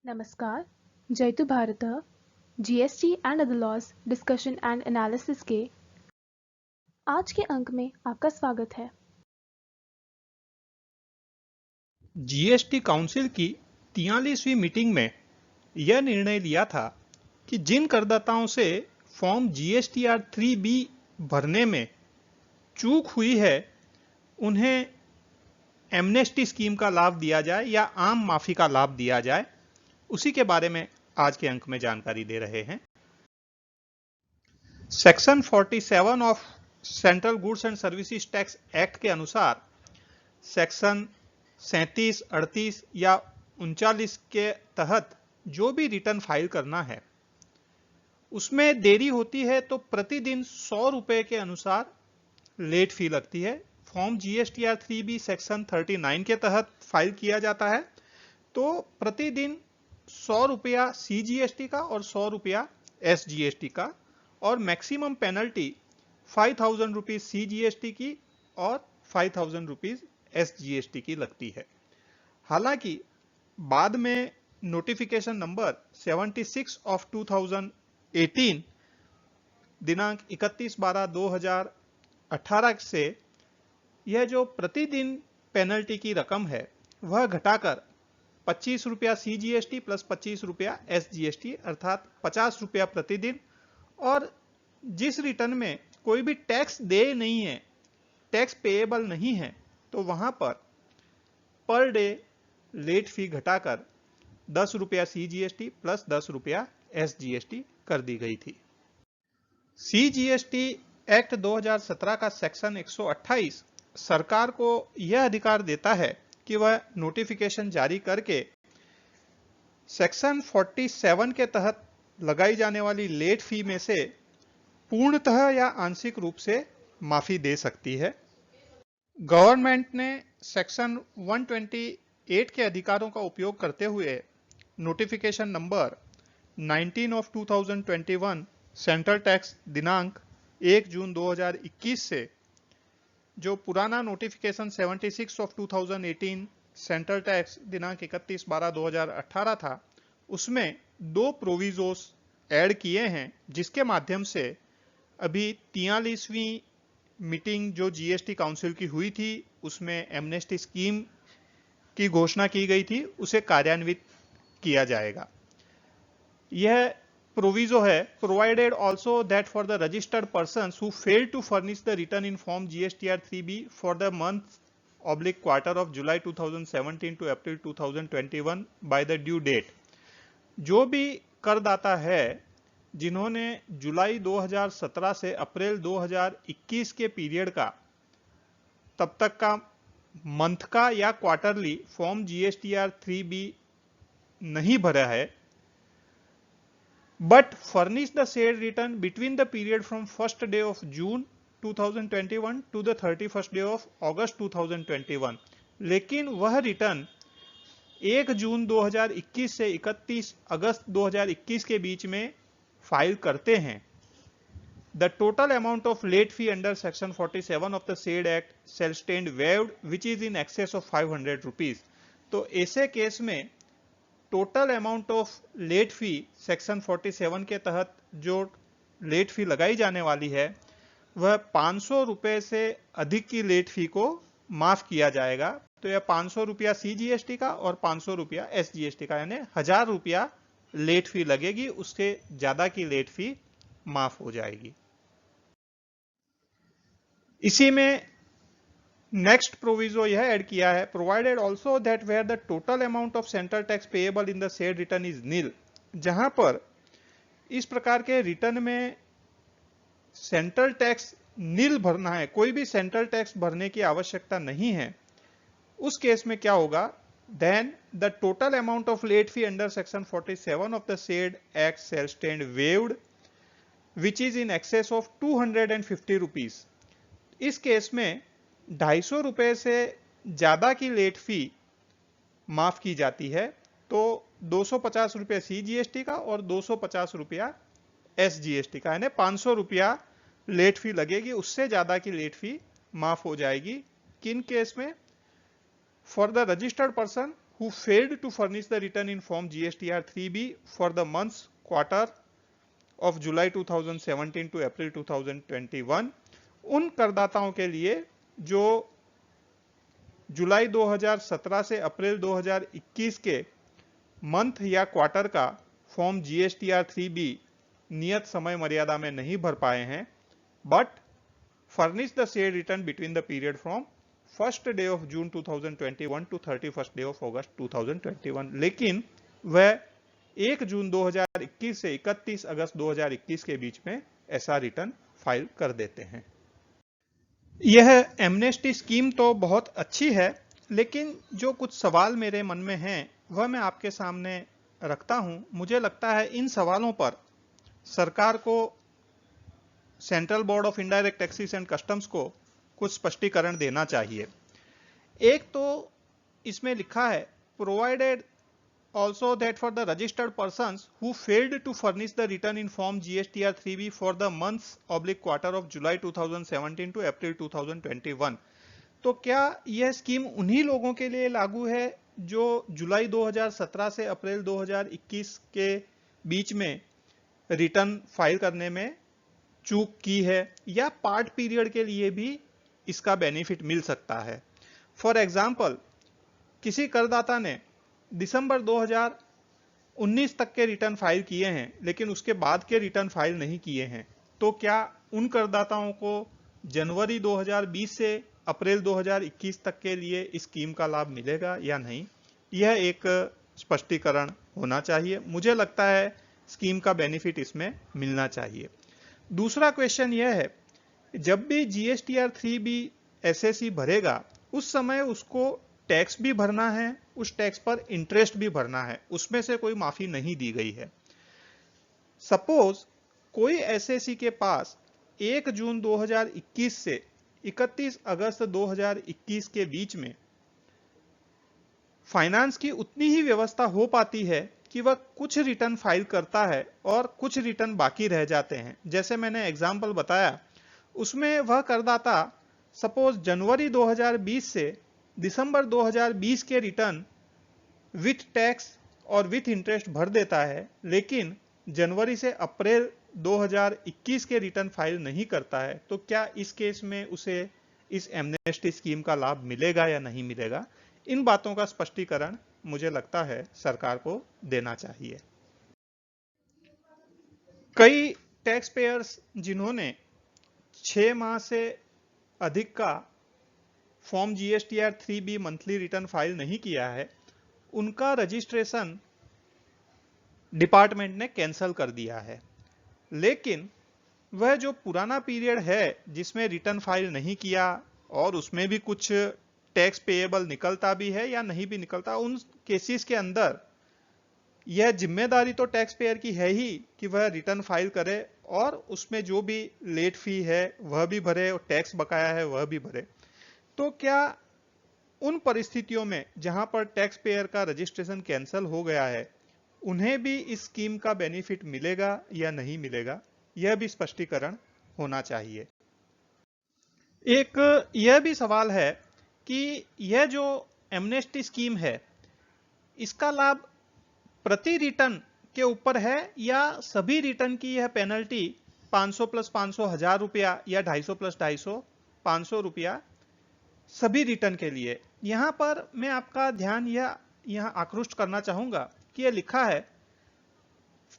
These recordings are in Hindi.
नमस्कार, जयतु भारतः GST and other laws discussion and analysis के आज के अंक में आपका स्वागत है। जीएसटी काउंसिल की 43वीं मीटिंग में यह निर्णय लिया था कि जिन करदाताओं से फॉर्म जीएसटीआर 3B भरने में चूक हुई है उन्हें एमनेस्टी स्कीम का लाभ दिया जाए या आम माफी का लाभ दिया जाए, उसी के बारे में आज के अंक में जानकारी दे रहे हैं। Section 47 of central goods and services tax act के अनुसार सेक्शन 37, 38 या 39 के तहत जो भी रिटर्न फाइल करना है उसमें देरी होती है तो प्रतिदिन 100 रुपए के अनुसार लेट फी लगती है। फॉर्म जीएसटीआर 3B सेक्शन 39 के तहत फाइल किया जाता है तो प्रतिदिन 100 रुपया सीजीएसटी का और 100 रुपया एसजीएसटी का, और मैक्सिमम पेनल्टी 5000 रुपीज सीजीएसटी की और 5000 रुपीज एसजीएसटी की लगती है। हालांकि बाद में नोटिफिकेशन नंबर 76 ऑफ 2018 दिनांक 31/12/2018 से यह जो प्रतिदिन पेनल्टी की रकम है वह घटाकर 25 रुपया सीजीएसटी प्लस 25 रुपया एसजीएसटी अर्थात 50 रुपया प्रतिदिन, और जिस रिटर्न में कोई भी टैक्स दे नहीं है, टैक्स पेएबल नहीं है, तो वहां पर डे लेट फी घटाकर 10 रुपया सीजीएसटी प्लस 10 रुपया एसजीएसटी कर दी गई थी। सीजीएसटी एक्ट 2017 का सेक्शन 128 सरकार को यह अधिकार देता है कि वह नोटिफिकेशन जारी करके सेक्शन 47 के तहत लगाई जाने वाली लेट फी में से पूर्णतः या आंशिक रूप से माफी दे सकती है। गवर्नमेंट ने सेक्शन 128 के अधिकारों का उपयोग करते हुए notification number 19 of 2021 central tax दिनांक 1 जून 2021 से जो पुराना नोटिफिकेशन 76 ऑफ 2018 सेंट्रल टैक्स दिनांक 31/12/2018 था, उसमें 2 प्रोविजोस ऐड किए हैं जिसके माध्यम से अभी 43वीं मीटिंग जो जीएसटी काउंसिल की हुई थी उसमें एमनेस्टी स्कीम की घोषणा की गई थी, उसे कार्यान्वित किया जाएगा। यह प्रोविजो है, provided also that for the registered persons who fail to furnish the return in form GSTR 3B for the month/ quarter of July 2017 to April 2021 by the due date, जो भी करदाता है जिन्होंने जुलाई 2017 से अप्रैल 2021 के पीरियड का तब तक का मंथ का या क्वार्टरली फॉर्म जीएसटीआर 3B नहीं भरा है, but furnish the said return between the period from 1st day of June 2021 to the 31st day of August 2021, लेकिन वह रिटर्न 1 जून 2021 से 31 अगस्त 2021 के बीच में फाइल करते हैं। The total amount of late fee under section 47 of the said act shall stand waived which is in excess of 500 rupees। तो ऐसे केस में total amount of late fee section 47 के तहत जो लेट फी लगाई जाने वाली है वह 500 रुपए से अधिक की लेट फी को माफ किया जाएगा। तो यह 500 रुपया सीजीएसटी का और 500 रुपया एसजीएसटी का, यानी 1000 रुपया लेट फी लगेगी, उससे ज्यादा की लेट फी माफ हो जाएगी। इसी में नेक्स्ट प्रोविजो यह ऐड किया है, provided also that where the total amount of central tax payable in the said return is nil, जहां पर इस प्रकार के रिटर्न में सेंट्रल टैक्स नील भरना है, कोई भी सेंट्रल टैक्स भरने की आवश्यकता नहीं है, उस केस में क्या होगा, then the total amount of late fee under section 47 of the said act shall stand waived which is in excess of 250 rupees. इस केस में 250 रुपए से ज्यादा की लेट फी माफ की जाती है, तो 250 रुपया सीजीएसटी का और 250 रुपया एसजीएसटी का, यानी 500 रुपया लेट फी लगेगी, उससे ज्यादा की लेट फी माफ हो जाएगी। किन केस में? For the registered person who failed to furnish the return in form GSTR 3B for the months quarter of July 2017 to April 2021, उन करदाताओं के लिए जो जुलाई 2017 से अप्रैल 2021 के मंथ या क्वार्टर का फॉर्म GSTR 3B नियत समय मर्यादा में नहीं भर पाए हैं, but furnish the said return between the period from 1st day of June 2021 to 31st day of August 2021, लेकिन वह 1 जून 2021 से 31 अगस्त 2021 के बीच में ऐसा रिटर्न फाइल कर देते हैं। यह एमनेस्टी स्कीम तो बहुत अच्छी है, लेकिन जो कुछ सवाल मेरे मन में हैं वह मैं आपके सामने रखता हूं। मुझे लगता है इन सवालों पर सरकार को, central board of indirect taxes and customs को कुछ स्पष्टीकरण देना चाहिए। एक तो इसमें लिखा है, provided also that for the registered persons who failed to furnish the return in form GSTR 3B for the months/quarter of July 2017 to April 2021, तो क्या यह स्कीम उन्हीं लोगों के लिए लागू है जो जुलाई 2017 से अप्रैल 2021 के बीच में रिटर्न फाइल करने में चूक की है, या पार्ट पीरियड के लिए भी इसका बेनिफिट मिल सकता है? फॉर एग्जाम्पल, किसी करदाता ने दिसंबर 2019 तक के रिटर्न फाइल किए हैं लेकिन उसके बाद के रिटर्न फाइल नहीं किए हैं, तो क्या उन करदाताओं को जनवरी 2020 से अप्रैल 2021 तक के लिए इस स्कीम का लाभ मिलेगा या नहीं? यह एक स्पष्टीकरण होना चाहिए। मुझे लगता है स्कीम का बेनिफिट इसमें मिलना चाहिए। दूसरा क्वेश्चन यह है, जब भी GSTR 3B SSE भरेगा उस समय उसको टैक्स भी भरना है, उस टैक्स पर इंटरेस्ट भी भरना है, उसमें से कोई माफी नहीं दी गई है। सपोज कोई SSE के पास 1 जून 2021 से 31 अगस्त 2021 के बीच में फाइनेंस की उतनी ही व्यवस्था हो पाती है कि वह कुछ रिटर्न फाइल करता है और कुछ रिटर्न बाकी रह जाते हैं। जैसे मैंने एग्जाम्पल बताया, उसमें वह करदाता सपोज जनवरी 2020 से दिसंबर 2020 के रिटर्न विथ टैक्स और विथ इंटरेस्ट भर देता है, लेकिन जनवरी से अप्रैल 2021 के रिटर्न फाइल नहीं करता है, तो क्या इस केस में उसे इस एमनेस्टी स्कीम का लाभ मिलेगा या नहीं मिलेगा? इन बातों का स्पष्टीकरण मुझे लगता है सरकार को देना चाहिए। कई टैक्स पेयर्स जिन्होंने 6 माह से अधिक का form GSTR 3B monthly return file नहीं किया है, उनका रजिस्ट्रेशन डिपार्टमेंट ने कैंसिल कर दिया है। लेकिन वह जो पुराना पीरियड है जिसमें रिटर्न फाइल नहीं किया और उसमें भी कुछ टैक्स पेएबल निकलता भी है या नहीं भी निकलता, उन केसेस के अंदर यह जिम्मेदारी तो टैक्स पेयर की है ही कि वह रिटर्न फाइल करे और उसमें जो भी लेट फी है वह भी भरे और टैक्स बकाया है वह भी भरे। तो क्या उन परिस्थितियों में जहां पर टैक्स पेयर का रजिस्ट्रेशन कैंसिल हो गया है, उन्हें भी इस स्कीम का बेनिफिट मिलेगा या नहीं मिलेगा? यह भी स्पष्टीकरण होना चाहिए। एक यह भी सवाल है कि यह जो एमनेस्टी स्कीम है, इसका लाभ प्रति रिटर्न के ऊपर है या सभी रिटर्न की यह पेनल्टी 500 प्लस 500 1000 रुपया या 250 प्लस 250 500 रुपया सभी रिटर्न के लिए? यहां पर मैं आपका ध्यान यहां आकृष्ट करना चाहूंगा कि यह लिखा है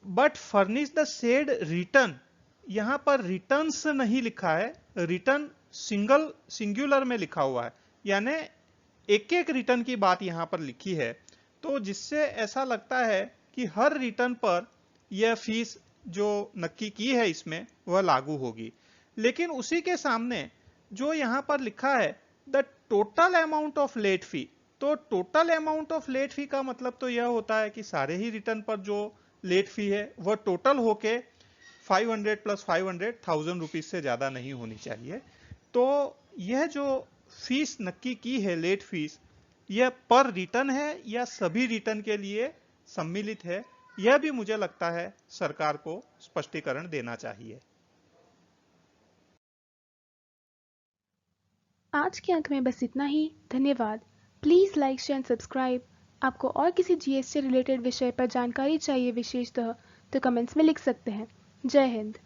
but furnish the said return. यहां पर रिटर्न्स नहीं लिखा है, रिटर्न सिंगुलर में लिखा हुआ है, यानी एक एक रिटर्न की बात यहां पर लिखी है, तो जिससे ऐसा लगता है कि हर रिटर्न पर यह फीस जो नक्की की है इसमें वह लागू होगी। लेकिन उसी के सामने जो यहां पर लिखा है the total amount of late fee, तो total amount of late fee का मतलब तो यह होता है कि सारे ही रिटर्न पर जो लेट फी है वह टोटल होके 500 प्लस 500 1000 रुपीज से ज्यादा नहीं होनी चाहिए। तो यह जो फीस नक्की की है लेट फीस, यह पर रिटर्न है या सभी रिटर्न के लिए सम्मिलित है? यह भी मुझे लगता है सरकार को स्पष्टीकरण देना चाहिए। आज के अंक में बस इतना ही। धन्यवाद। Please like share and subscribe आपको और किसी जीएसटी रिलेटेड विषय पर जानकारी चाहिए विशेषतः तो कमेंट्स में लिख सकते हैं। जय हिंद।